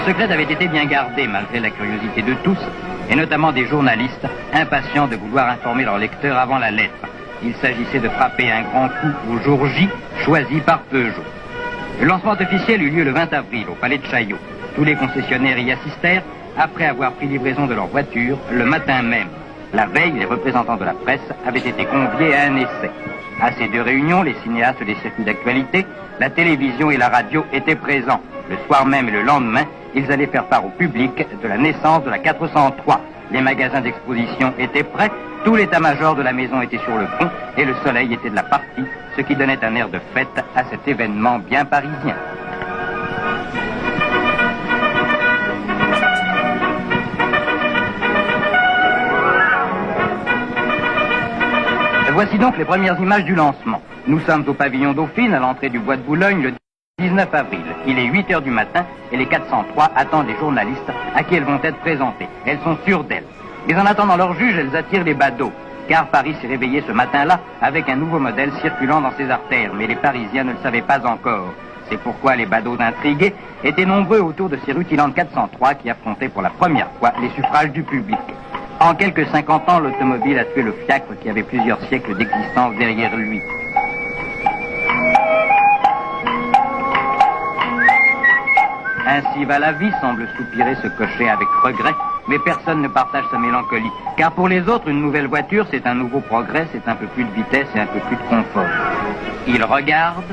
secret avait été bien gardé malgré la curiosité de tous, et notamment des journalistes impatients de vouloir informer leurs lecteurs avant la lettre. Il s'agissait de frapper un grand coup au jour J, choisi par Peugeot. Le lancement officiel eut lieu le 20 avril au Palais de Chaillot. Tous les concessionnaires y assistèrent après avoir pris livraison de leur voiture le matin même. La veille, les représentants de la presse avaient été conviés à un essai. À ces deux réunions, les cinéastes des circuits d'actualité, la télévision et la radio étaient présents. Le soir même et le lendemain, ils allaient faire part au public de la naissance de la 403. Les magasins d'exposition étaient prêts, tout l'état-major de la maison était sur le pont et le soleil était de la partie, ce qui donnait un air de fête à cet événement bien parisien. Voici donc les premières images du lancement. Nous sommes au pavillon Dauphine, à l'entrée du bois de Boulogne, le 19 avril. Il est 8 heures du matin et les 403 attendent les journalistes à qui elles vont être présentées. Elles sont sûres d'elles. Mais en attendant leur juge, elles attirent les badauds. Car Paris s'est réveillé ce matin-là avec un nouveau modèle circulant dans ses artères. Mais les Parisiens ne le savaient pas encore. C'est pourquoi les badauds intrigués étaient nombreux autour de ces rutilantes 403 qui affrontaient pour la première fois les suffrages du public. En quelques 50 ans, l'automobile a tué le fiacre qui avait plusieurs siècles d'existence derrière lui. Ainsi va la vie, semble soupirer ce cocher avec regret, mais personne ne partage sa mélancolie. Car pour les autres, une nouvelle voiture, c'est un nouveau progrès, c'est un peu plus de vitesse et un peu plus de confort. Ils regardent.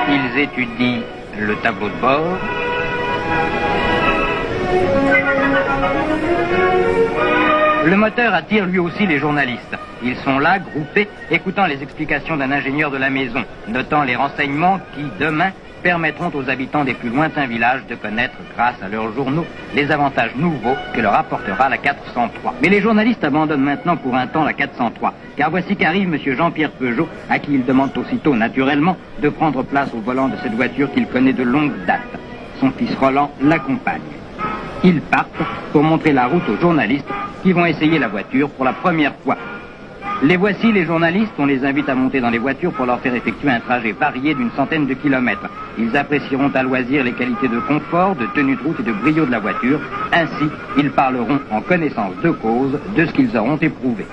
Ils étudient le tableau de bord. Le moteur attire lui aussi les journalistes. Ils sont là, groupés, écoutant les explications d'un ingénieur de la maison, notant les renseignements qui, demain, permettront aux habitants des plus lointains villages de connaître, grâce à leurs journaux, les avantages nouveaux que leur apportera la 403. Mais les journalistes abandonnent maintenant pour un temps la 403, car voici qu'arrive M. Jean-Pierre Peugeot, à qui il demande aussitôt, naturellement, de prendre place au volant de cette voiture qu'il connaît de longue date. Son fils Roland l'accompagne. Ils partent pour montrer la route aux journalistes qui vont essayer la voiture pour la première fois. Les voici, les journalistes, on les invite à monter dans les voitures pour leur faire effectuer un trajet varié d'une centaine de kilomètres. Ils apprécieront à loisir les qualités de confort, de tenue de route et de brio de la voiture. Ainsi, ils parleront en connaissance de cause de ce qu'ils auront éprouvé.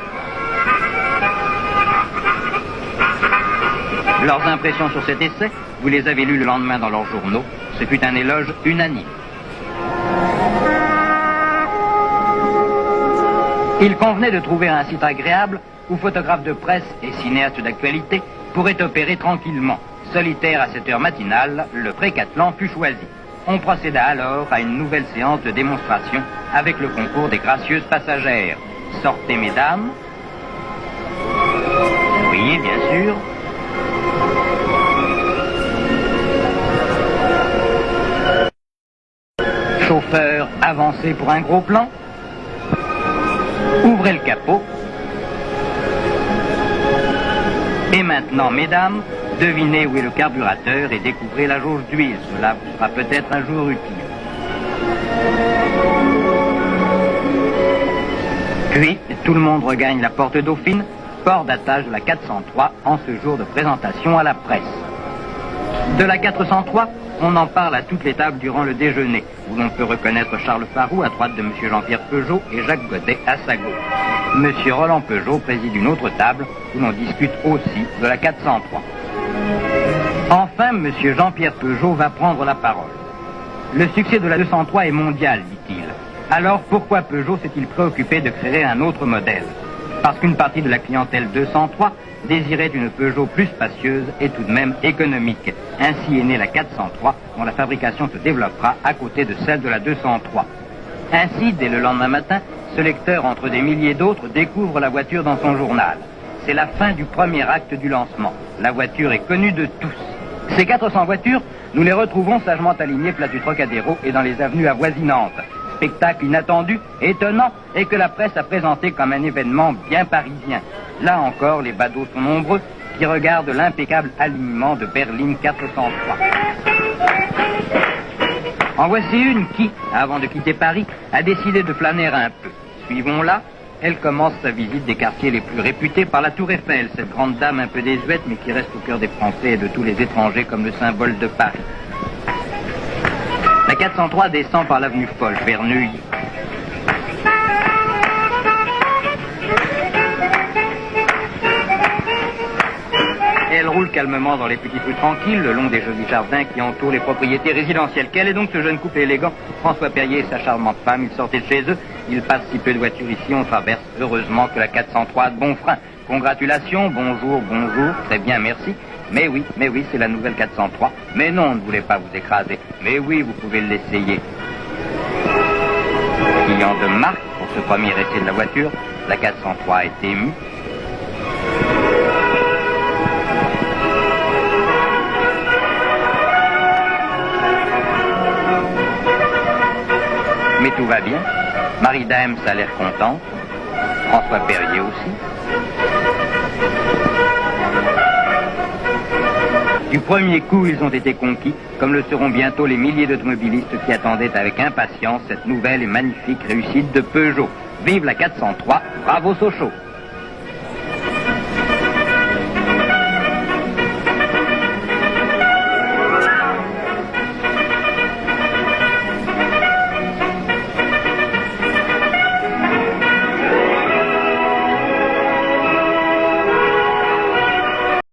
Leurs impressions sur cet essai, vous les avez lues le lendemain dans leurs journaux. Ce fut un éloge unanime. Il convenait de trouver un site agréable où photographes de presse et cinéastes d'actualité pourraient opérer tranquillement. Solitaire à cette heure matinale, le Précatelan fut choisi. On procéda alors à une nouvelle séance de démonstration avec le concours des gracieuses passagères. Sortez, mesdames. Oui, bien sûr. Chauffeur, avancez pour un gros plan. Ouvrez le capot. Et maintenant, mesdames, devinez où est le carburateur et découvrez la jauge d'huile. Cela vous sera peut-être un jour utile. Puis, tout le monde regagne la porte Dauphine, port d'attache de la 403 en ce jour de présentation à la presse. De la 403, on en parle à toutes les tables durant le déjeuner, où l'on peut reconnaître Charles Farroux à droite de M. Jean-Pierre Peugeot et Jacques Godet à sa gauche. M. Roland Peugeot préside une autre table où l'on discute aussi de la 403. Enfin, M. Jean-Pierre Peugeot va prendre la parole. Le succès de la 203 est mondial, dit-il. Alors pourquoi Peugeot s'est-il préoccupé de créer un autre modèle? Parce qu'une partie de la clientèle 203 désirait une Peugeot plus spacieuse et tout de même économique. Ainsi est née la 403, dont la fabrication se développera à côté de celle de la 203. Ainsi, dès le lendemain matin, ce lecteur, entre des milliers d'autres, découvre la voiture dans son journal. C'est la fin du premier acte du lancement. La voiture est connue de tous. Ces 400 voitures, nous les retrouvons sagement alignées place du Trocadéro et dans les avenues avoisinantes. Spectacle inattendu, étonnant, et que la presse a présenté comme un événement bien parisien. Là encore, les badauds sont nombreux qui regardent l'impeccable alignement de berline 403. En voici une qui, avant de quitter Paris, a décidé de flâner un peu. Suivons-la. Elle commence sa visite des quartiers les plus réputés par la Tour Eiffel, cette grande dame un peu désuète mais qui reste au cœur des Français et de tous les étrangers comme le symbole de Paris. La 403 descend par l'avenue Foch vers Neuilly. Elle roule calmement dans les petites rues tranquilles, le long des jolis jardins qui entourent les propriétés résidentielles. Quel est donc ce jeune couple élégant? François Perrier et sa charmante femme, ils sortaient de chez eux. Il passe si peu de voitures ici, on traverse heureusement que la 403 a de bons freins. Congratulations, bonjour, bonjour, très bien, merci. Mais oui, c'est la nouvelle 403. Mais non, on ne voulait pas vous écraser. Mais oui, vous pouvez l'essayer. Client de marque pour ce premier essai de la voiture, la 403 est émue. Mais tout va bien. Marie Daems a l'air contente. François Perrier aussi. Du premier coup, ils ont été conquis, comme le seront bientôt les milliers d'automobilistes qui attendaient avec impatience cette nouvelle et magnifique réussite de Peugeot. Vive la 403, bravo Sochaux!